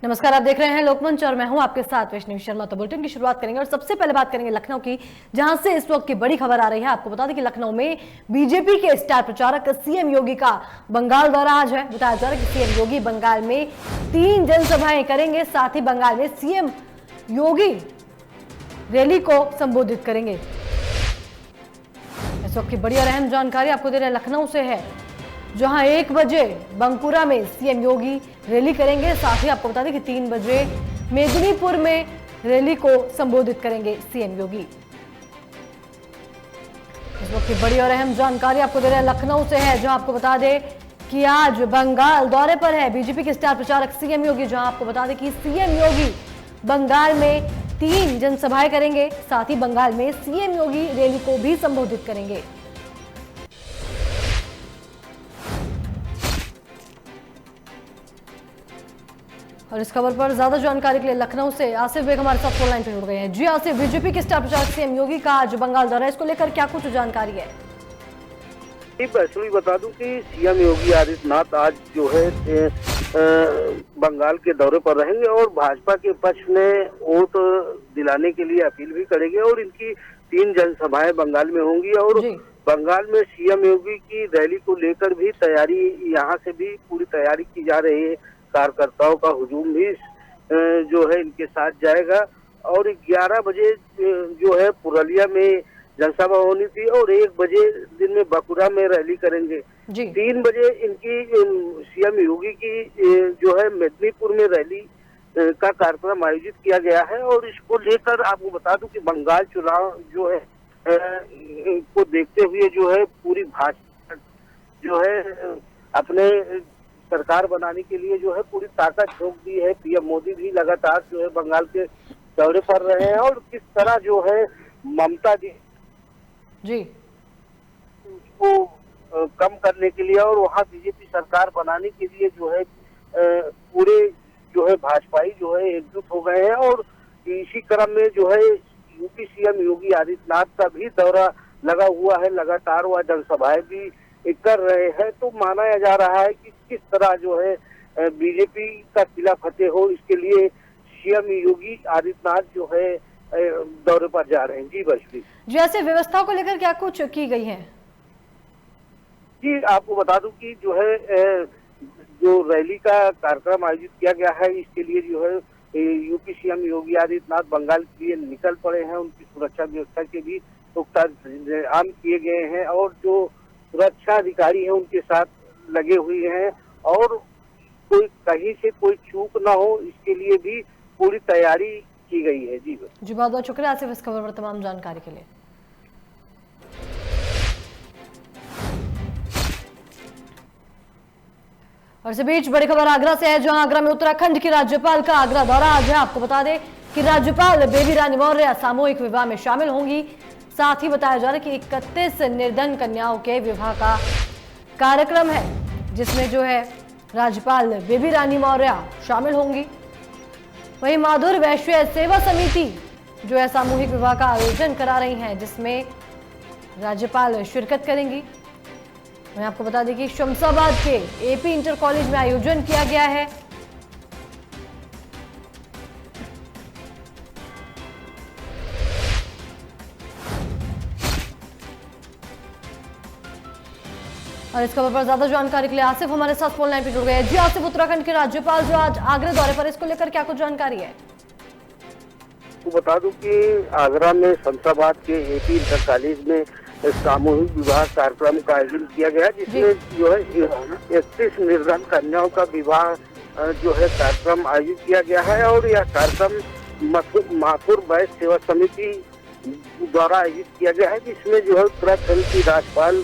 नमस्कार, आप देख रहे हैं लोकमंच और मैं हूं आपके साथ वैष्णवी शर्मा। तो बुलेटिन की शुरुआत करेंगे और सबसे पहले बात करेंगे लखनऊ की, जहां से इस वक्त की बड़ी खबर आ रही है। आपको बता दें कि लखनऊ में बीजेपी के स्टार प्रचारक सीएम योगी का बंगाल दौरा आज है। बताया जा रहा है कि सीएम योगी बंगाल में 3 जनसभाएं करेंगे, साथ ही बंगाल में सीएम योगी रैली को संबोधित करेंगे। इस वक्त की बड़ी और अहम जानकारी आपको दे रहे हैं लखनऊ से है, जहां 1 बजे बंकुरा में सीएम योगी रैली करेंगे। साथ ही आपको बता दें कि 3 बजे मेदिनीपुर में रैली को संबोधित करेंगे सीएम योगी। इस वक्त की बड़ी और अहम जानकारी आपको दे रहे हैं लखनऊ से है, जहां आपको बता दें कि आज बंगाल दौरे पर है बीजेपी के स्टार प्रचारक सीएम योगी। जहां आपको बता दें कि सीएम योगी बंगाल में 3 जनसभाएं करेंगे, साथ ही बंगाल में सीएम योगी रैली को भी संबोधित करेंगे। और इस खबर पर ज्यादा जानकारी के लिए लखनऊ से आसिफ बेग हमारे साथ फोन लाइन पर जुड़ गए हैं। जी आसिफ, बीजेपी के स्टार प्रचारक सीएम योगी का आज बंगाल दौरा है, इसको लेकर क्या कुछ जानकारी है? वैष्णवी बता दूं कि सीएम योगी आदित्यनाथ आज जो है बंगाल के दौरे पर रहेंगे और भाजपा के पक्ष में वोट दिलाने के लिए अपील भी करेंगे और इनकी 3 जनसभाएं बंगाल में होंगी और बंगाल में सीएम योगी की रैली को लेकर भी तैयारी, यहाँ से भी पूरी तैयारी की जा रही है। कार्यकर्ताओं का हुजूम भी जो है इनके साथ जाएगा और 11 बजे जो है पुरलिया में जनसभा होनी थी और 1 बजे दिन में बकुरा में रैली करेंगे। 3 बजे इनकी सीएम योगी की जो है मेदिनीपुर में रैली का कार्यक्रम आयोजित किया गया है और इसको लेकर आपको बता दूं कि बंगाल चुनाव जो है को देखते हुए जो है पूरी भाजपा जो है अपने सरकार बनाने के लिए जो है पूरी ताकत झोंक दी है। पीएम मोदी भी लगातार जो है बंगाल के दौरे पर रहे हैं और किस तरह जो है ममता जी उसको कम करने के लिए और वहाँ बीजेपी सरकार बनाने के लिए जो है पूरे जो है भाजपाई जो है एकजुट हो गए हैं और इसी क्रम में जो है यूपी सीएम योगी आदित्यनाथ का भी दौरा लगा हुआ है। लगातार वह जनसभाएं भी कर रहे हैं, तो माना जा रहा है कि किस तरह जो है बीजेपी का किला फतेह हो, इसके लिए सीएम योगी आदित्यनाथ जो है दौरे पर जा रहे हैं। जी वैष्णवी जी, ऐसे व्यवस्थाओं को लेकर क्या कुछ की गई है? जी आपको बता दूं कि जो है जो रैली का कार्यक्रम आयोजित किया गया है, इसके लिए जो है यूपी सीएम योगी आदित्यनाथ बंगाल के लिए निकल पड़े हैं। उनकी सुरक्षा व्यवस्था के भी पुख्ता इंतजाम किए गए हैं और जो सुरक्षा अधिकारी हैं उनके साथ लगे हुए हैं और कोई कहीं से कोई चूक ना हो, इसके लिए भी पूरी तैयारी की गई है। जी बहुत बहुत शुक्रिया आसिफ इस खबर पर तमाम जानकारी के लिए। और इस बीच बड़ी खबर आगरा से है, जहां आगरा में उत्तराखंड की राज्यपाल का आगरा दौरा आज है। आपको बता दें कि राज्यपाल बेबी रानी मौर्य सामूहिक विवाह में शामिल होंगी। साथ ही बताया जा रहा है कि 31 निर्धन कन्याओं के विवाह का कार्यक्रम है, जिसमें जो है राज्यपाल बेबी रानी मौर्य शामिल होंगी। वहीं माधुर वैश्य सेवा समिति जो है सामूहिक विवाह का आयोजन करा रही हैं, जिसमें राज्यपाल शिरकत करेंगी। मैं आपको बता दें कि शमशाबाद के एपी इंटर कॉलेज में आयोजन किया गया है। और इस खबर पर ज्यादा जानकारी के लिए आसिफ हमारे साथ फोन लाइन पर जुड़ गए हैं। जी आसिफ, उत्तराखंड के राज्यपाल जो आज आगरा दौरे पर, इसको लेकर क्या कुछ जानकारी है? तो बता दूं कि आगरा में शमशाबाद के एपी इंटर कॉलेज में सामूहिक विवाह कार्यक्रम का आयोजन किया गया, जिसमें जो है 31 निर्धन कन्याओं का विवाह जो है कार्यक्रम आयोजित किया गया है और यह कार्यक्रम माथुर वैश्य सेवा समिति द्वारा आयोजित किया गया है, जिसमें जो है उत्तराखंड की राज्यपाल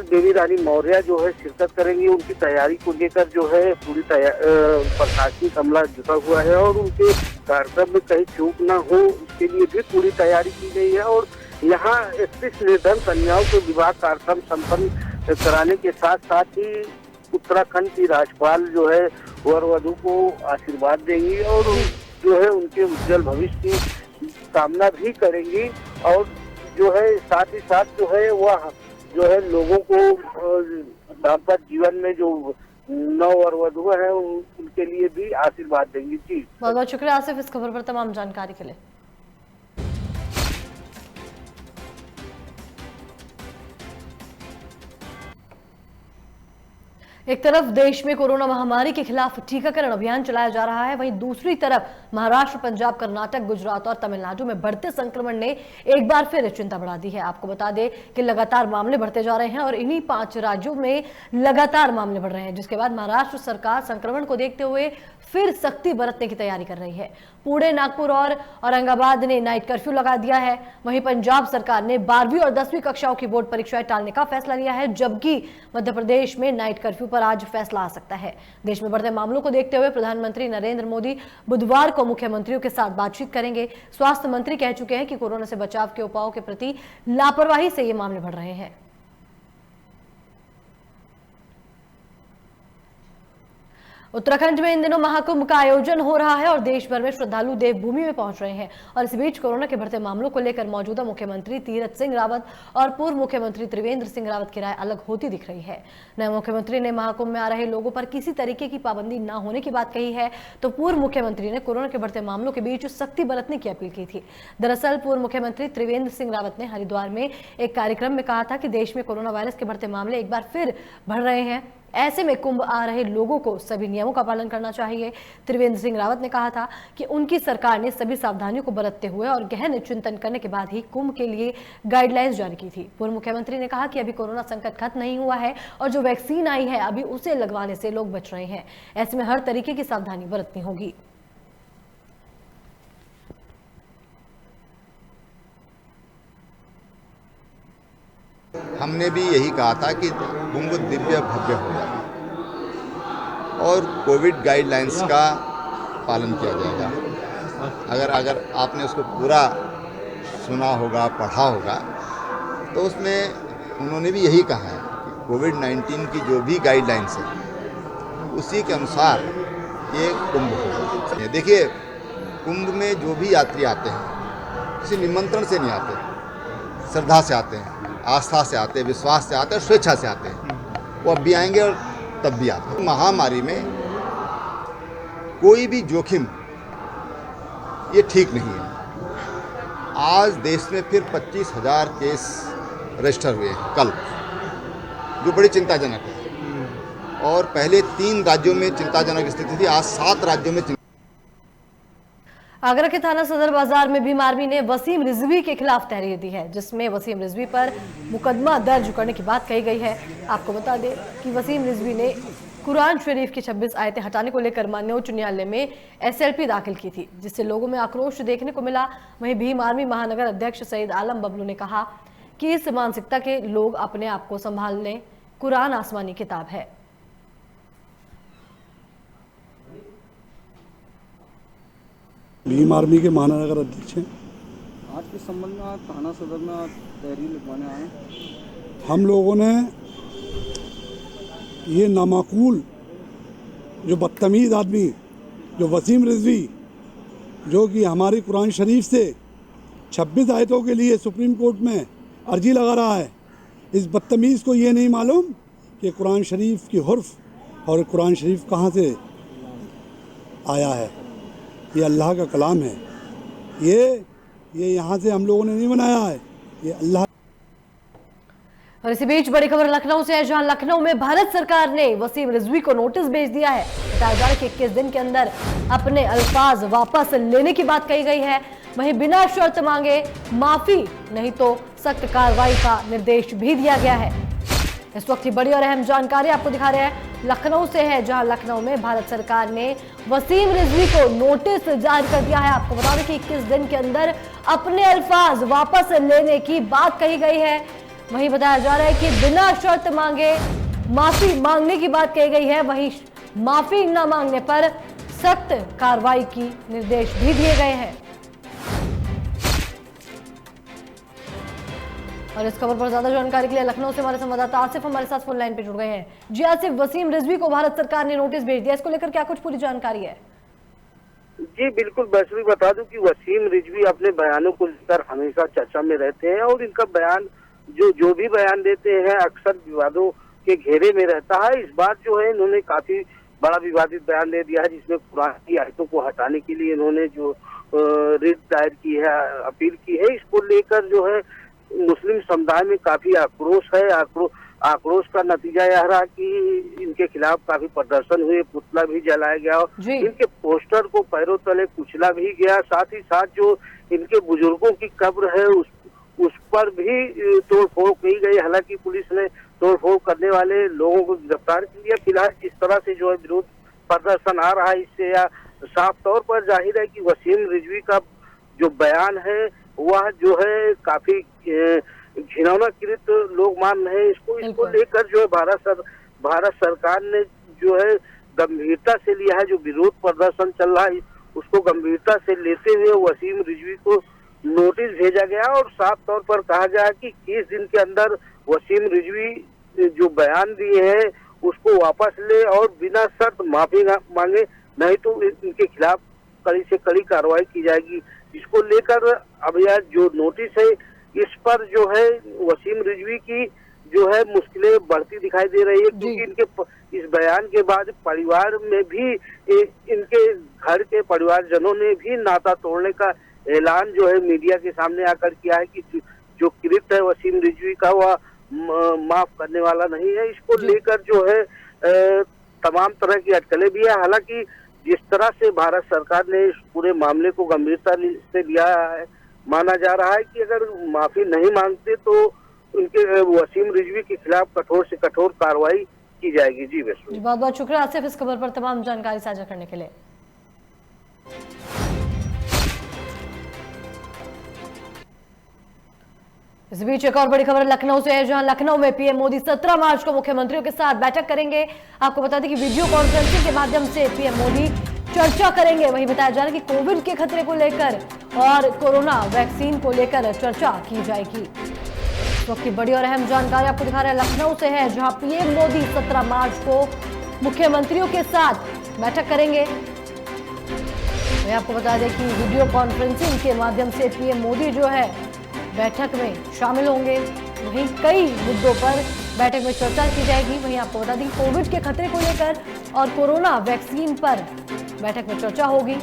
बेबी रानी मौर्य जो है शिरकत करेंगी। उनकी तैयारी को लेकर जो है पूरी प्रशासनिक अमला जुटा हुआ है और उनके कार्यक्रम में कहीं चूक ना हो, इसके लिए भी पूरी तैयारी की गई है और यहाँ 31 निर्धन कन्याओं के विवाह कार्यक्रम संपन्न कराने के साथ साथ ही उत्तराखंड की राज्यपाल जो है वर वधू को आशीर्वाद देंगी और जो है उनके उज्जवल भविष्य की कामना भी करेंगी और जो है साथ ही साथ जो है वह जो है लोगों को दाम्पत्य जीवन में जो नव और वधु है उनके लिए भी आशीर्वाद देंगी। जी बहुत बहुत शुक्रिया आसिफ इस खबर पर तमाम जानकारी के लिए। एक तरफ देश में कोरोना महामारी के खिलाफ टीकाकरण अभियान चलाया जा रहा है, वहीं दूसरी तरफ महाराष्ट्र, पंजाब, कर्नाटक, गुजरात और तमिलनाडु में बढ़ते संक्रमण ने एक बार फिर चिंता बढ़ा दी है। आपको बता दें कि लगातार मामले बढ़ते जा रहे हैं और इन्हीं 5 राज्यों में लगातार मामले बढ़ रहे हैं, जिसके बाद महाराष्ट्र सरकार संक्रमण को देखते हुए फिर सख्ती बरतने की तैयारी कर रही है। पुणे, नागपुर और औरंगाबाद ने नाइट कर्फ्यू लगा दिया है। वहीं पंजाब सरकार ने 12वीं और 10वीं कक्षाओं की बोर्ड परीक्षाएं टालने का फैसला लिया है, जबकि मध्य प्रदेश में नाइट कर्फ्यू पर आज फैसला आ सकता है। देश में बढ़ते मामलों को देखते हुए प्रधानमंत्री नरेंद्र मोदी बुधवार को मुख्यमंत्रियों के साथ बातचीत करेंगे। स्वास्थ्य मंत्री कह चुके हैं कि कोरोना से बचाव के उपायों के प्रति लापरवाही से ये मामले बढ़ रहे हैं। उत्तराखंड में इन दिनों महाकुंभ का आयोजन हो रहा है और देश भर में श्रद्धालु देवभूमि में पहुंच रहे हैं। और इस बीच कोरोना के बढ़ते मामलों को लेकर मौजूदा मुख्यमंत्री तीरथ सिंह रावत और पूर्व मुख्यमंत्री त्रिवेंद्र सिंह रावत की राय अलग होती दिख रही है। नए मुख्यमंत्री ने महाकुंभ में आ रहे लोगों पर किसी तरीके की पाबंदी न होने की बात कही है, तो पूर्व मुख्यमंत्री ने कोरोना के बढ़ते मामलों के बीच सख्ती बरतने की अपील की थी। दरअसल पूर्व मुख्यमंत्री त्रिवेंद्र सिंह रावत ने हरिद्वार में एक कार्यक्रम में कहा था कि देश में कोरोना वायरस के बढ़ते मामले एक बार फिर बढ़ रहे हैं, ऐसे में कुंभ आ रहे लोगों को सभी नियमों का पालन करना चाहिए। त्रिवेंद्र सिंह रावत ने कहा था कि उनकी सरकार ने सभी सावधानियों को बरतते हुए और गहन चिंतन करने के बाद ही कुंभ के लिए गाइडलाइंस जारी की थी। पूर्व मुख्यमंत्री ने कहा कि अभी कोरोना संकट खत्म नहीं हुआ है और जो वैक्सीन आई है अभी उसे लगवाने से लोग बच रहे हैं, ऐसे में हर तरीके की सावधानी बरतनी होगी। हमने भी यही कहा था कि कुंभ दिव्य भव्य होगा और कोविड गाइडलाइंस का पालन किया जाएगा। अगर आपने उसको पूरा सुना होगा, पढ़ा होगा, तो उसमें उन्होंने भी यही कहा है कि कोविड-19 की जो भी गाइडलाइंस है उसी के अनुसार ये कुंभ होगा। देखिए, कुंभ में जो भी यात्री आते हैं किसी निमंत्रण से नहीं आते, श्रद्धा से आते हैं, आस्था से आते हैं, विश्वास से आते हैं, स्वेच्छा से आते हैं। वो अब भी आएंगे और तब भी आते हैं। महामारी में कोई भी जोखिम ये ठीक नहीं है। आज देश में फिर 25,000 केस रजिस्टर हुए हैं कल, जो बड़ी चिंताजनक है। और पहले 3 राज्यों में चिंताजनक स्थिति थी, आज 7 राज्यों में। आगरा के थाना सदर बाजार में भीम आर्मी ने वसीम रिजवी के खिलाफ तहरीर दी है, जिसमें वसीम रिजवी पर मुकदमा दर्ज करने की बात कही गई है। आपको बता दें कि वसीम रिजवी ने कुरान शरीफ की 26 आयतें हटाने को लेकर माननीय उच्च न्यायालय में SLP दाखिल की थी, जिससे लोगों में आक्रोश देखने को मिला। वहीं भीम आर्मी महानगर अध्यक्ष सईद आलम बबलू ने कहा कि इस मानसिकता के लोग अपने आप को संभाल लें, कुरान आसमानी किताब है। भीम आर्मी के महानगर अध्यक्ष हैं। आज के संबंध में थाना सदर में तहरीर लिखवाने आए। हम लोगों ने ये नामाकूल जो बदतमीज़ आदमी जो वसीम रिजवी, जो कि हमारी कुरान शरीफ से 26 आयतों के लिए सुप्रीम कोर्ट में अर्जी लगा रहा है, इस बदतमीज़ को ये नहीं मालूम कि कुरान शरीफ की हुर्फ और कुरान शरीफ कहाँ से आया है। ये अल्लाह का कलाम है। ये यहाँ से हम लोगों ने नहीं बनाया है, ये अल्लाह। और इसी बीच बड़ी खबर लखनऊ से है, जहां लखनऊ में भारत सरकार ने वसीम रिजवी को नोटिस भेज दिया है। बताया जा रहा है कि 21 दिन के अंदर अपने अल्फाज वापस लेने की बात कही गई है। वहीं बिना शर्त मांगे माफी, नहीं तो सख्त कार्रवाई का निर्देश भी दिया गया है। इस वक्त की बड़ी और अहम जानकारी आपको दिखा रहे हैं, लखनऊ से है, जहां लखनऊ में भारत सरकार ने वसीम रिजवी को नोटिस जारी कर दिया है। आपको बता दें कि 21 दिन के अंदर अपने अल्फाज वापस लेने की बात कही गई है। वहीं बताया जा रहा है कि बिना शर्त मांगे माफी मांगने की बात कही गई है। वहीं माफी न मांगने पर सख्त कार्रवाई की निर्देश भी दिए गए हैं। और इस खबर पर ज्यादा जानकारी के लिए लखनऊ से हमारे संवाददाता आसिफ हमारे साथ फोन लाइन पे जुड़ गए हैं। जी आसिफ, वसीम रिजवी को भारत सरकार ने नोटिस भेज दिया, इसको लेकर क्या कुछ पूरी जानकारी है? जी बिल्कुल, बस भी बता दूं कि वसीम रिजवी अपने बयानों को लेकर हमेशा चर्चा में रहते हैं और इनका बयान जो भी बयान देते हैं अक्सर विवादों के घेरे में रहता है। इस बार जो है इन्होंने काफी बड़ा विवादित बयान दे दिया है, जिसमें कुरान की आयतों को हटाने के लिए इन्होंने जो रिट दायर की है, अपील की है। इसको लेकर जो है मुस्लिम समुदाय में काफी आक्रोश है। आक्रोश का नतीजा यह रहा कि इनके खिलाफ काफी प्रदर्शन हुए, पुतला भी जलाया गया, इनके पोस्टर को पैरों तले कुचला भी गया। साथ ही साथ जो इनके बुजुर्गों की कब्र है उस पर भी तोड़फोड़ की गई। हालांकि पुलिस ने तोड़फोड़ करने वाले लोगों को गिरफ्तार कर लिया। फिलहाल जिस तरह से जो है विरोध प्रदर्शन आ रहा है, इससे साफ तौर पर जाहिर है कि वसीम रिजवी का जो बयान है वह जो है काफी घिनौनाकृत लोग मान रहे हैं। इसको लेकर जो है भारत सरकार ने जो है गंभीरता से लिया है। जो विरोध प्रदर्शन चल रहा है उसको गंभीरता से लेते हुए वसीम रिजवी को नोटिस भेजा गया और साफ तौर पर कहा गया कि 30 दिन के अंदर वसीम रिजवी जो बयान दिए हैं उसको वापस ले और बिना शर्त माफी मांगे, नहीं तो इनके खिलाफ कड़ी से कड़ी कार्रवाई की जाएगी। इसको लेकर अब यह जो नोटिस है इस पर जो है वसीम रिजवी की जो है मुश्किलें बढ़ती दिखाई दे रही है, क्योंकि इनके इस बयान के बाद परिवार में भी इनके घर के परिवारजनों ने भी नाता तोड़ने का ऐलान जो है मीडिया के सामने आकर किया है कि जो कृत्य है वसीम रिजवी का वह माफ करने वाला नहीं है। इसको लेकर जो है तमाम तरह की अटकलें भी है। हालांकि जिस तरह से भारत सरकार ने इस पूरे मामले को गंभीरता से लिया है, माना जा रहा है कि अगर माफी नहीं मांगते तो उनके वसीम रिजवी के खिलाफ कठोर से कठोर कार्रवाई की जाएगी। जी वैष्णवी, बहुत बहुत शुक्रिया आसिफ इस खबर पर तमाम जानकारी साझा करने के लिए। इस बीच एक और बड़ी खबर लखनऊ से है, जहां लखनऊ में पीएम मोदी 17 मार्च को मुख्यमंत्रियों के साथ बैठक करेंगे। आपको बता दें कि वीडियो कॉन्फ्रेंसिंग के माध्यम से पीएम मोदी चर्चा करेंगे। वहीं बताया जा रहा है कि कोविड के खतरे को लेकर और कोरोना वैक्सीन को लेकर चर्चा की जाएगी। इस वक्त की बड़ी और अहम जानकारी आपको दिखा रहे हैं लखनऊ से है, जहां पीएम मोदी 17 मार्च को मुख्यमंत्रियों के साथ बैठक करेंगे। मैं आपको बता दें कि वीडियो कॉन्फ्रेंसिंग के माध्यम से पीएम मोदी जो है बैठक में शामिल होंगे। वहीं कई मुद्दों पर बैठक में चर्चा की जाएगी। वहीं आपको बता दें कोविड के खतरे को लेकर और कोरोना वैक्सीन पर बैठक में चर्चा होगी।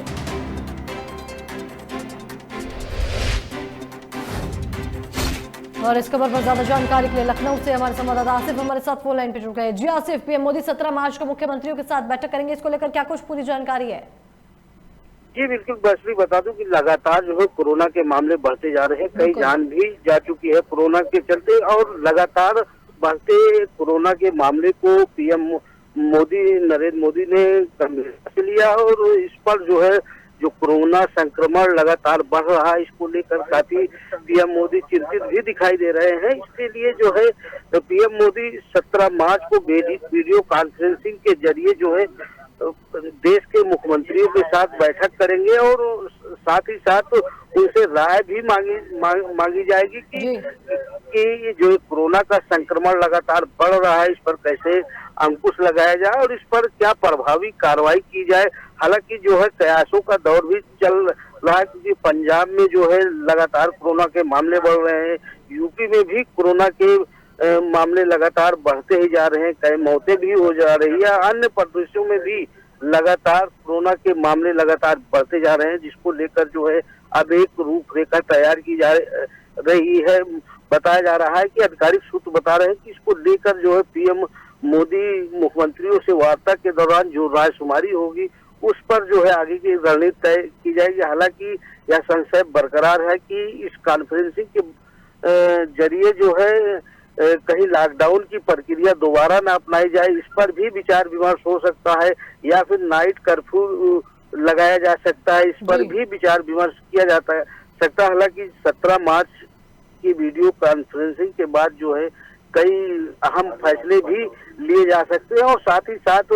और इस खबर पर ज्यादा जानकारी के लिए लखनऊ से हमारे संवाददाता आसिफ हमारे साथ फोन लाइन पे जुड़ गए। जी आसिफ, पीएम मोदी 17 मार्च को मुख्यमंत्रियों के साथ बैठक करेंगे, इसको लेकर क्या कुछ पूरी जानकारी है? जी बिल्कुल वैष्णवी, बता दूं कि लगातार जो है कोरोना के मामले बढ़ते जा रहे हैं। कई जान भी जा चुकी है कोरोना के चलते, और लगातार बढ़ते कोरोना के मामले को पीएम मोदी नरेंद्र मोदी ने गंभीरता से लिया और इस पर जो है जो कोरोना संक्रमण लगातार बढ़ रहा है इसको लेकर काफी पीएम मोदी चिंतित भी दिखाई दे रहे हैं। इसके लिए जो है पीएम मोदी 17 मार्च को वीडियो कॉन्फ्रेंसिंग के जरिए जो है देश के मुख्यमंत्रियों के साथ बैठक करेंगे और साथ ही साथ उनसे राय भी मांगी जाएगी कि जो कोरोना का संक्रमण लगातार बढ़ रहा है इस पर कैसे अंकुश लगाया जाए और इस पर क्या प्रभावी कार्रवाई की जाए। हालांकि जो है कयासों का दौर भी चल रहा है, क्योंकि पंजाब में जो है लगातार कोरोना के मामले बढ़ रहे हैं, यूपी में भी कोरोना के मामले लगातार बढ़ते ही जा रहे हैं, कई मौतें भी हो जा रही है। अन्य प्रदेशों में भी लगातार कोरोना के मामले लगातार बढ़ते जा रहे हैं, जिसको लेकर जो है अब एक रूपरेखा तैयार की जा रही है। बताया जा रहा है कि आधिकारिक सूत्र बता रहे हैं कि इसको लेकर जो है पीएम मोदी मुख्यमंत्रियों से वार्ता के दौरान जो रायशुमारी होगी उस पर जो है आगे की रणनीति तय की जाएगी। हालांकि यह संशय बरकरार है कि इस कॉन्फ्रेंसिंग के जरिए जो है कहीं लॉकडाउन की प्रक्रिया दोबारा न अपनाई जाए, इस पर भी विचार विमर्श हो सकता है, या फिर नाइट कर्फ्यू लगाया जा सकता है, इस पर भी विचार विमर्श किया जाता है सकता है। हालांकि 17 मार्च की वीडियो कॉन्फ्रेंसिंग के बाद जो है कई अहम फैसले भी लिए जा सकते हैं और साथ ही साथ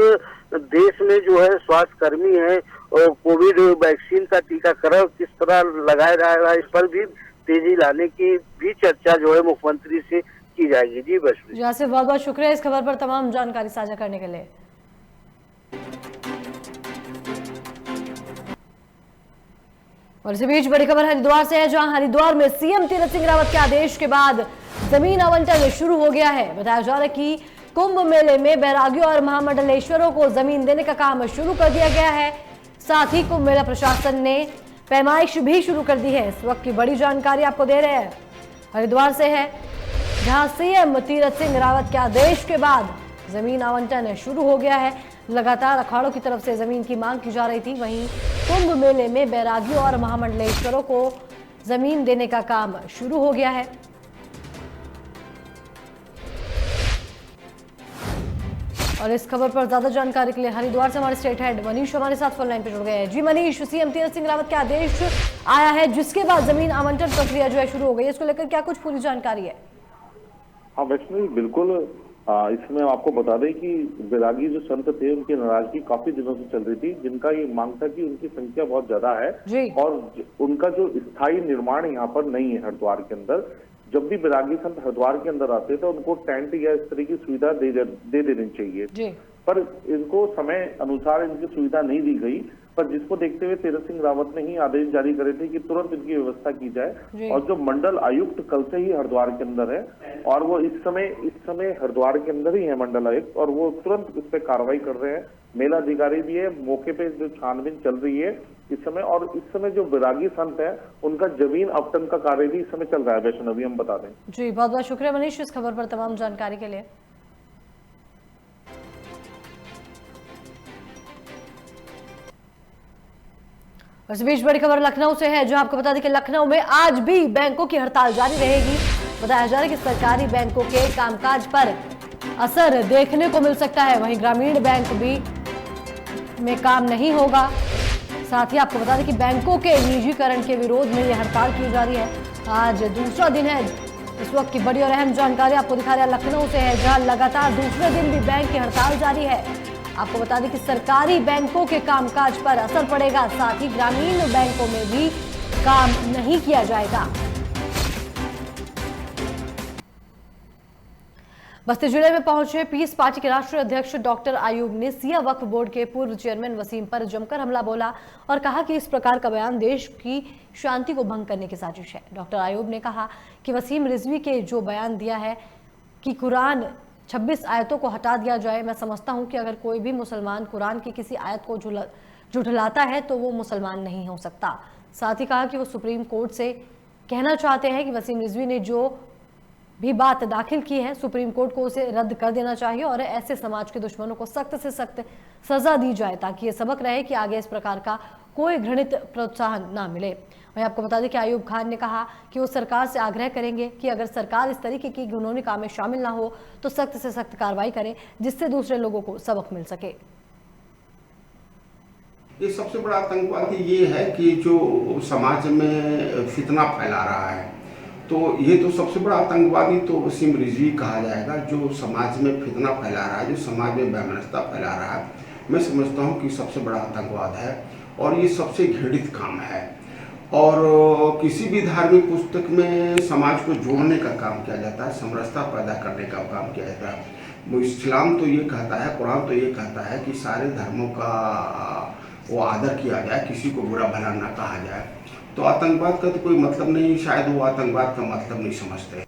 देश में जो है स्वास्थ्य कर्मी है और कोविड वैक्सीन का टीकाकरण किस तरह लगाया जाएगा इस पर भी तेजी लाने की भी चर्चा जो है मुख्यमंत्री से की जाएगी। जी वैष्णवी, आसिफ बहुत बहुत शुक्रिया इस खबर पर तमाम जानकारी साझा करने के लिए। और इसी बीच बड़ी खबर हरिद्वार से है, जहां हरिद्वार में सीएम तीरथ सिंह रावत के आदेश के बाद जमीन आवंटन शुरू हो गया है। बताया जा रहा है कि कुंभ मेले में बैरागियों और महामंडलेश्वरों को जमीन देने का काम शुरू कर दिया गया है। साथ ही कुंभ मेला प्रशासन ने पैमाइश भी शुरू कर दी है। इस वक्त की बड़ी जानकारी आपको दे रहे हैं, हरिद्वार से है, जहां सीएम तीरथ सिंह रावत के आदेश के बाद जमीन आवंटन शुरू हो गया है। लगातार अखाड़ों की तरफ से जमीन की मांग की जा रही थी, वहीं कुंभ मेले में बैरागियों और महामंडलेश्वरों को जमीन देने का काम शुरू हो गया है। और इस खबर पर ज्यादा जानकारी के लिए हरिद्वार से हमारे स्टेट हेड मनीष हमारे साथ फोन लाइन पे जुड़ गए हैं। जी मनीष, सीएम तीरथ सिंह रावत के आदेश आया है जिसके बाद जमीन आवंटन प्रक्रिया जो है शुरू हो गई है, इसको लेकर क्या कुछ पूरी जानकारी है? हाँ वैष्णवी, बिल्कुल इसमें आपको बता दें कि बैरागी जो संत थे उनकी नाराजगी काफी दिनों से चल रही थी, जिनका ये मांग था कि उनकी संख्या बहुत ज्यादा है और उनका जो स्थायी निर्माण यहाँ पर नहीं है हरिद्वार के अंदर। जब भी बैरागी संत हरिद्वार के अंदर आते तो उनको टेंट या इस तरह की सुविधा दे देनी चाहिए, पर इनको समय अनुसार इनकी सुविधा नहीं दी गई। पर जिसको देखते हुए तीरथ सिंह रावत ने ही आदेश जारी करे थे कि तुरंत इनकी व्यवस्था की जाए। और जो मंडल आयुक्त कल से ही हरिद्वार के अंदर है और वो इस समय हरिद्वार के अंदर ही है मंडल आयुक्त, और वो तुरंत इस पे कार्रवाई कर रहे हैं। मेला अधिकारी भी है, मौके पे जो छानबीन चल रही है इस समय। और इस समय जो बैरागी संत है उनका जमीन आवंटन का कार्य भी इस समय चल रहा है। वैष्णवी, हम बता दें। जी, बहुत बहुत शुक्रिया मनीष इस खबर पर तमाम जानकारी के लिए। इस बीच बड़ी खबर लखनऊ से है, जहां आपको बता दें कि लखनऊ में आज भी बैंकों की हड़ताल जारी रहेगी। बताया जा रहा है कि सरकारी बैंकों के कामकाज पर असर देखने को मिल सकता है। वहीं ग्रामीण बैंक भी में काम नहीं होगा। साथ ही आपको बता दें कि बैंकों के निजीकरण के विरोध में यह हड़ताल की जा रही है। आज दूसरा दिन है। इस वक्त की बड़ी और अहम जानकारी आपको दिखा रहे हैं लखनऊ से है, जहां लगातार दूसरे दिन भी बैंक की हड़ताल जारी है। आपको बता दें कि सरकारी बैंकों के कामकाज पर असर पड़ेगा, साथ ही ग्रामीण बैंकों में भी काम नहीं किया जाएगा। बस्ती जिले में पहुंचे पीस पार्टी के राष्ट्रीय अध्यक्ष डॉक्टर आयूब ने सिया वक्फ बोर्ड के पूर्व चेयरमैन वसीम पर जमकर हमला बोला और कहा कि इस प्रकार का बयान देश की शांति को भंग करने की साजिश है। डॉक्टर आयूब ने कहा कि वसीम रिजवी के जो बयान दिया है कि कुरान 26 आयतों को हटा दिया जाए, मैं समझता हूं कि अगर कोई भी मुसलमान कुरान की किसी आयत को झुठलाता है तो वो मुसलमान नहीं हो सकता। साथ ही कहा कि वो सुप्रीम कोर्ट से कहना चाहते हैं कि वसीम रिजवी ने जो भी बात दाखिल की है सुप्रीम कोर्ट को उसे रद्द कर देना चाहिए और ऐसे समाज के दुश्मनों को सख्त से सख्त सजा दी जाए, ताकि ये सबक रहे कि आगे इस प्रकार का कोई घृणित प्रोत्साहन ना मिले। वहीं आपको बता दें कि आयूब खान ने कहा कि वो सरकार से आग्रह करेंगे कि अगर सरकार इस तरीके की घिनौनी काम में शामिल ना हो तो सख्त से सख्त कार्रवाई करे, जिससे दूसरे लोगों को सबक मिल सके। ये सबसे बड़ा आतंकवाद ये है कि जो समाज में फितना फैला रहा है, तो ये तो सबसे बड़ा आतंकवादी तो वसीम रिजवी कहा जाएगा, जो समाज में फितना फैला रहा है, जो समाज में वैमनस्यता फैला रहा है। मैं समझता हूँ कि सबसे बड़ा आतंकवाद है और ये सबसे घृणित काम है। और किसी भी धार्मिक पुस्तक में समाज को जोड़ने का काम किया जाता है, समरसता पैदा करने का काम किया जाता है। वो इस्लाम तो ये कहता है, कुरान तो ये कहता है कि सारे धर्मों का वो आदर किया जाए, किसी को बुरा भला ना कहा जाए। तो आतंकवाद का तो कोई मतलब नहीं, शायद वो आतंकवाद का मतलब नहीं समझते।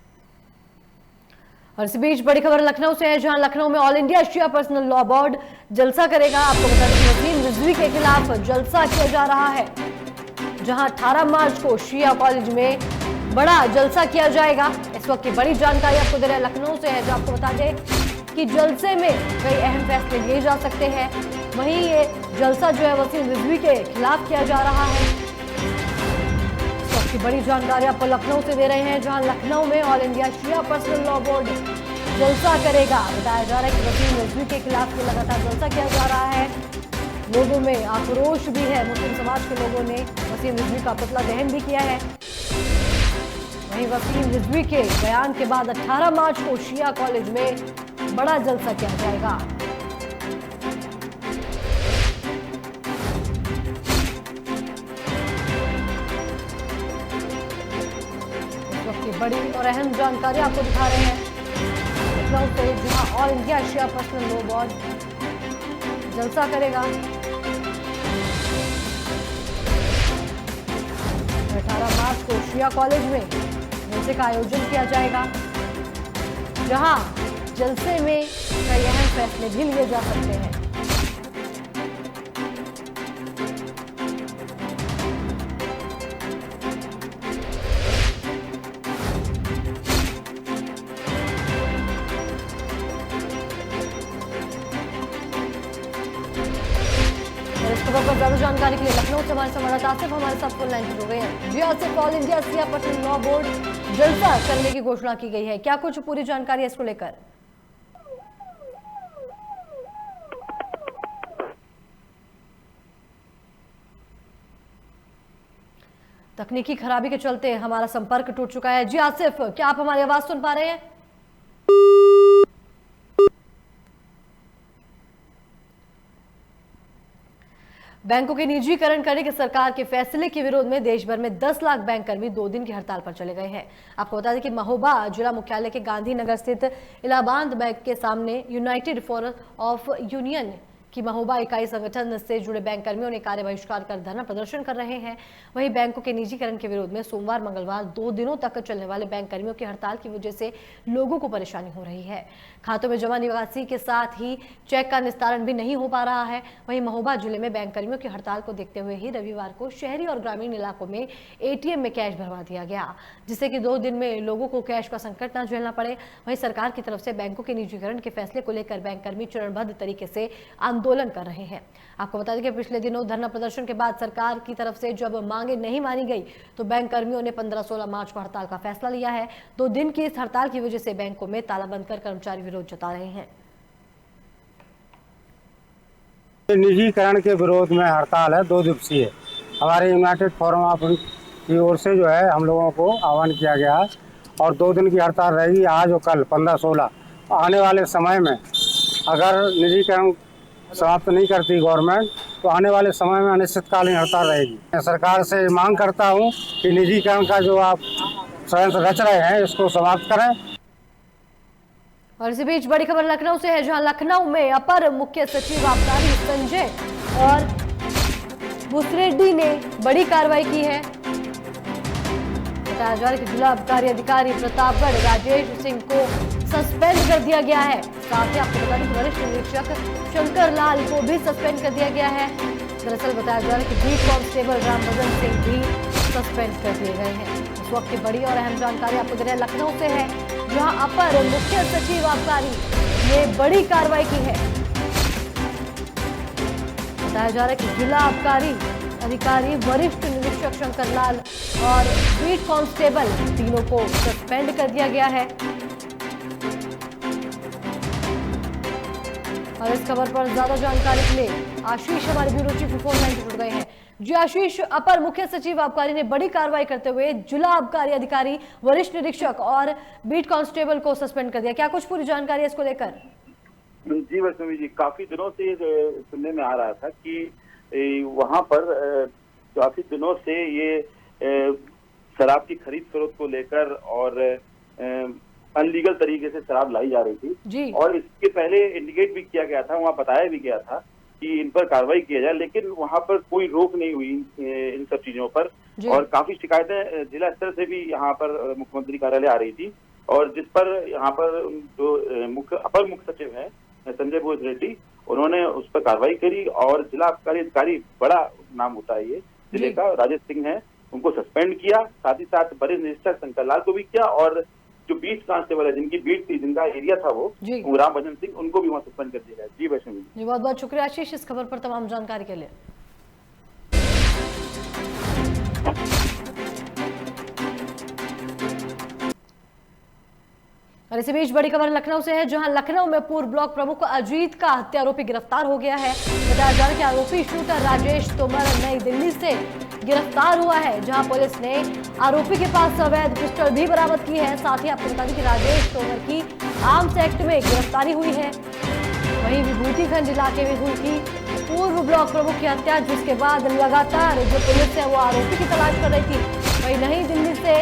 और इस बीच बड़ी खबर लखनऊ से है, जहां लखनऊ में ऑल इंडिया शिया पर्सनल लॉ बोर्ड जलसा करेगा। आपको बता दें कि वसीम रिजवी के खिलाफ जलसा किया जा रहा है, जहां 18 मार्च को शिया कॉलेज में बड़ा जलसा किया जाएगा। इस वक्त की बड़ी जानकारी आपको दे रहे हैं लखनऊ से है, जो आपको बता दें कि जलसे में कई अहम फैसले लिए जा सकते हैं। वहीं ये जलसा जो है वसीम रिजवी के खिलाफ किया जा रहा है। इस वक्त की बड़ी जानकारी आपको लखनऊ से दे रहे हैं, जहां लखनऊ में ऑल इंडिया शिया पर्सनल लॉ बोर्ड जलसा करेगा। बताया जा रहा है कि वसीम रिजवी के खिलाफ लगातार जलसा किया जा रहा है। लोगों में आक्रोश भी है। मुस्लिम समाज के लोगों ने वसीम रिजवी का पुतला दहन भी किया है। वहीं वसीम रिजवी के बयान के बाद 18 मार्च को शिया कॉलेज में बड़ा जलसा किया जाएगा। इस वक्त की बड़ी और अहम जानकारी आपको दिखा रहे हैं लखनऊ से, जहां ऑल इंडिया शिया पर्सनल लॉ बोर्ड जलसा करेगा। 18 मार्च को शिया कॉलेज में जलसे का आयोजन किया जाएगा, जहां जलसे में कई अहम फैसले भी लिए जा सकते हैं। इस खबर पर ज्यादा जानकारी के लिए लखनऊ से हमारे संवाददाता आसिफ हमारे साथ फोन लाइन पर जुड़ गए हैं। जी आसिफ, ऑल इंडिया सिया पटन लॉ बोर्ड जलसा करने की घोषणा की गई है, क्या कुछ पूरी जानकारी है इसको लेकर? तकनीकी खराबी के चलते हमारा संपर्क टूट चुका है। जी आसिफ, क्या आप हमारी आवाज सुन पा रहे हैं? बैंकों के निजीकरण करने के सरकार के फैसले के विरोध में देश भर में 10 लाख बैंक कर्मी 2 दिन की हड़ताल पर चले गए हैं। आपको बता दें कि महोबा जिला मुख्यालय के गांधीनगर स्थित इलाहाबाद बैंक के सामने यूनाइटेड फोरम ऑफ यूनियन की महोबा इकाई संगठन से जुड़े बैंक कर्मियों ने कार्य बहिष्कार कर धरना प्रदर्शन कर रहे हैं। वहीं बैंकों के निजीकरण के विरोध में सोमवार मंगलवार 2 दिनों तक चलने वाले बैंक कर्मियों की हड़ताल की वजह से लोगों को परेशानी हो रही है। खातों में जमा निकासी के साथ ही चेक का निस्तारण भी नहीं हो पा रहा है। वहीं महोबा जिले में बैंक कर्मियों की हड़ताल को देखते हुए ही रविवार को शहरी और ग्रामीण इलाकों में एटीएम में कैश भरवा दिया गया, जिससे कि 2 दिन में लोगों को कैश का संकट न झेलना पड़े। वहीं सरकार की तरफ से बैंकों के निजीकरण के फैसले को लेकर बैंक कर्मी चरणबद्ध तरीके से आंदोलन कर रहे हैं। आपको बता दें कि पिछले दिनों धरना प्रदर्शन के बाद सरकार की तरफ से जब मांगे नहीं मानी गई तो बैंक कर्मियों ने 15-16 मार्च को हड़ताल का फैसला लिया है। 2 दिन की इस हड़ताल की वजह से बैंकों में ताला बंद कर कर्मचारी विरोध जता रहे हैं। निजीकरण के विरोध में हड़ताल है 2 दिवसीय। हमारे यूनाइटेड फोरम ऑफ की ओर से जो है हम लोगों को आह्वान किया गया है और 2 दिन की हड़ताल रहेगी, आज और कल 15-16। आने वाले समय में अगर निजीकरण समाप्त नहीं करती गवर्नमेंट तो आने वाले समय में अनिश्चितकालीन हड़ताल रहेगी। मैं सरकार से मांग करता हूं कि निजीकरण का जो आप षड्यंत्र रच रहे हैं इसको समाप्त करें। और इसी बीच बड़ी खबर लखनऊ से है, जहां लखनऊ में अपर मुख्य सचिव आबकारी संजय और भूसरेड्डी ने बड़ी कार्रवाई की है। बताया जा रहा है कि जिला आबकारी अधिकारी प्रतापगढ़ राजेश सिंह को सस्पेंड कर दिया गया है। साथ ही आपको बता दें कि वरिष्ठ निरीक्षक शंकर लाल को भी सस्पेंड कर दिया गया है। दरअसल बताया जा रहा है कि बीट कांस्टेबल रामभजन सिंह भी सस्पेंड कर दिए गए हैं। इस वक्त की बड़ी और अहम जानकारी आपको दे रहे हैं लखनऊ से है, जहां अपर मुख्य सचिव आबकारी ने बड़ी कार्रवाई की है। बताया जा रहा है कि जिला आबकारी अधिकारी वरिष्ठ निरीक्षक शंकर लाल और बीट कांस्टेबल तीनों को सस्पेंड कर दिया गया है। और इस खबर पर ज्यादा जानकारी के लिए आशीष हमारे ब्यूरो चीफ फोन लाइन पर जुड़ गए हैं। जी आशीष, अपर मुख्य सचिव आबकारी ने बड़ी कार्रवाई करते हुए जिला आबकारी अधिकारी वरिष्ठ निरीक्षक और बीट कांस्टेबल को सस्पेंड कर दिया, क्या कुछ पूरी जानकारी है इसको लेकर? जी वैष्णवी जी, काफी दिनों से सुनने में आ रहा था कि वहां पर काफी दिनों से ये शराब की खरीद फरोख्त को लेकर और अनलीगल तरीके से शराब लाई जा रही थी जी। और इसके पहले इंडिकेट भी किया गया था, वहाँ बताया भी गया था कि इन पर कार्रवाई किया जाए, लेकिन वहाँ पर कोई रोक नहीं हुई इन सब चीजों पर। और काफी शिकायतें जिला स्तर से भी यहाँ पर मुख्यमंत्री कार्यालय आ रही थी और जिस पर यहाँ पर जो अपर मुख्य सचिव है संजय भूसरेड्डी, उन्होंने उस पर कार्रवाई करी और जिला आबकारी अधिकारी, बड़ा नाम होता है ये जिले का, राजेश सिंह है, उनको सस्पेंड किया। साथ ही साथ वरिष्ठ निरीक्षक शंकर लाल को भी किया और जो बीट कांस्टेबल है जिनकी बीट थी, जिनका एरिया था वो रामभजन सिंह, उनको भी वहाँ सस्पेंड कर दिया गया। जी वैष्णवी जी, बहुत बहुत शुक्रिया आशीष इस खबर पर तमाम जानकारी के लिए। और इसी बीच बड़ी खबर लखनऊ से है, जहां लखनऊ में पूर्व ब्लॉक प्रमुख अजीत का हत्या आरोपी गिरफ्तार हो गया है। बताया जा रहा है कि आरोपी शूटर राजेश तोमर नई दिल्ली से गिरफ्तार हुआ है, जहां पुलिस ने आरोपी के पास अवैध पिस्टल भी बरामद की है। साथ ही आपको बता दें कि राजेश तोमर की आर्म्स एक्ट में गिरफ्तारी हुई है। वहीं विभूतिखंड इलाके में हुई थी पूर्व ब्लॉक प्रमुख की हत्या, जिसके बाद लगातार जो पुलिस है वो आरोपी की तलाश कर रही थी। वहीं नई दिल्ली से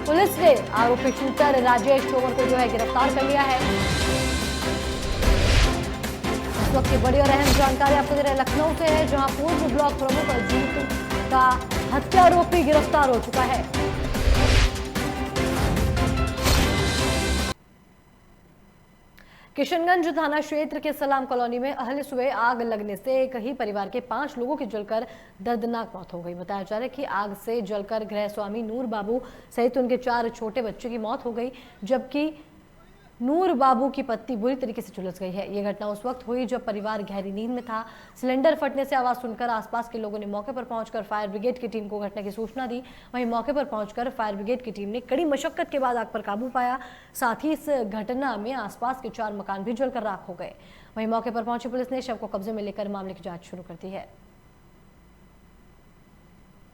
पुलिस ने आरोपी शूटर राजेश तोमर को जो है गिरफ्तार कर लिया है। इस वक्त की बड़ी और अहम जानकारी आपको दे रहे हैं लखनऊ से है, जहां पूर्व ब्लॉक प्रमुख अजीत का हत्या आरोपी गिरफ्तार हो चुका है। किशनगंज थाना क्षेत्र के सलाम कॉलोनी में अहले सुबह आग लगने से एक ही परिवार के 5 लोगों की जलकर दर्दनाक मौत हो गई। बताया जा रहा है कि आग से जलकर गृह स्वामी नूर बाबू सहित उनके 4 छोटे बच्चे की मौत हो गई, जबकि नूर बाबू की पत्नी बुरी तरीके से झुलस गई है। यह घटना उस वक्त हुई जब परिवार गहरी नींद में था। सिलेंडर फटने से आवाज सुनकर आसपास के लोगों ने मौके पर पहुंचकर फायर ब्रिगेड की टीम को घटना की सूचना दी। वहीं मौके पर पहुंचकर फायर ब्रिगेड की टीम ने कड़ी मशक्कत के बाद आग पर काबू पाया। साथ ही इस घटना में आसपास के 4 मकान भी जलकर राख हो गए। वहीं मौके पर पहुंची पुलिस ने शव को कब्जे में लेकर मामले की जाँच शुरू कर दी है।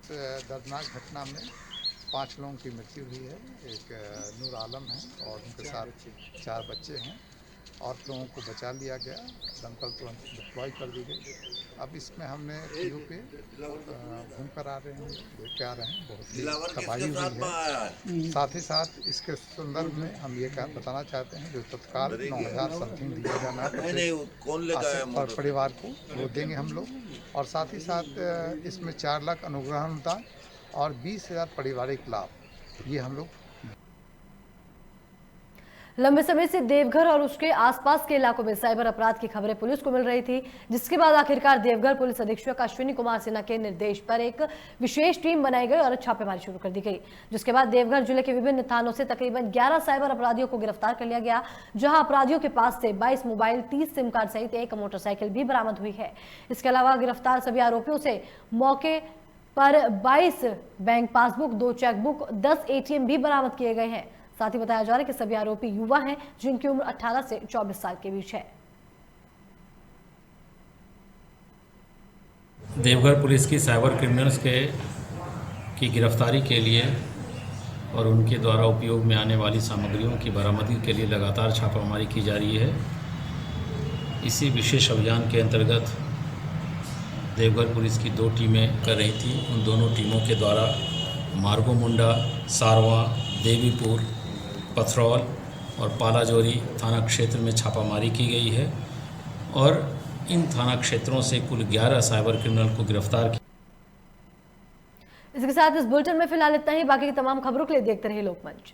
दर्दनाक घटना में 5 लोगों की मृत्यु हुई है। एक नूर आलम है और उनके साथ 4 बच्चे हैं और लोगों को बचा लिया गया। दमकल तुरंत डिप्लॉय कर दी गई। अब इसमें हमने पीओ पे घूम कर आ रहे हैं, देख के आ रहे हैं। बहुत ही तबाही हुई है। साथ ही साथ इसके संदर्भ में हम ये बताना चाहते हैं जो तत्काल 9,000 समथिंग दिया जाना है परिवार को, वो देंगे हम लोग। और साथ ही साथ इसमें 4 लाख अनुग्रह अनुदान और 20,000 पारिवारिक लाभ, ये हम लोग। लंबे समय से देवघर और उसके आसपास के इलाकों में साइबर अपराध की खबरें पुलिस को मिल रही थी, जिसके बाद आखिरकार देवघर पुलिस अधीक्षक अश्विनी कुमार सिन्हा के निर्देश पर एक विशेष टीम बनाई गई और छापेमारी शुरू कर दी गई। जिसके बाद देवघर जिले के विभिन्न थानों से तकरीबन 11 साइबर अपराधियों को गिरफ्तार कर लिया गया, जहां अपराधियों के पास से 22 मोबाइल, 30 सिम कार्ड सहित एक मोटरसाइकिल भी बरामद हुई है। इसके अलावा गिरफ्तार सभी आरोपियों से मौके पर 22 बैंक पासबुक, 2 चेकबुक, 10 ATM भी बरामद किए गए हैं। साथ ही बताया जा रहा है कि सभी आरोपी युवा हैं, जिनकी उम्र 18 से 24 साल के बीच है। देवघर पुलिस की साइबर क्रिमिनल्स की गिरफ्तारी के लिए और उनके द्वारा उपयोग में आने वाली सामग्रियों की बरामदगी के लिए लगातार छापामारी की जा रही है। इसी विशेष अभियान के अंतर्गत देवघर पुलिस की 2 टीमें कर रही थी। उन दोनों टीमों के द्वारा मार्गो मुंडा, सारवा, देवीपुर, पथरौल और पालाजोरी थाना क्षेत्र में छापामारी की गई है और इन थाना क्षेत्रों से कुल 11 साइबर क्रिमिनल को गिरफ्तार किया। इसके साथ इस बुलेटिन में फिलहाल इतना ही। बाकी की तमाम खबरों के लिए देखते रहिए लोकमंच।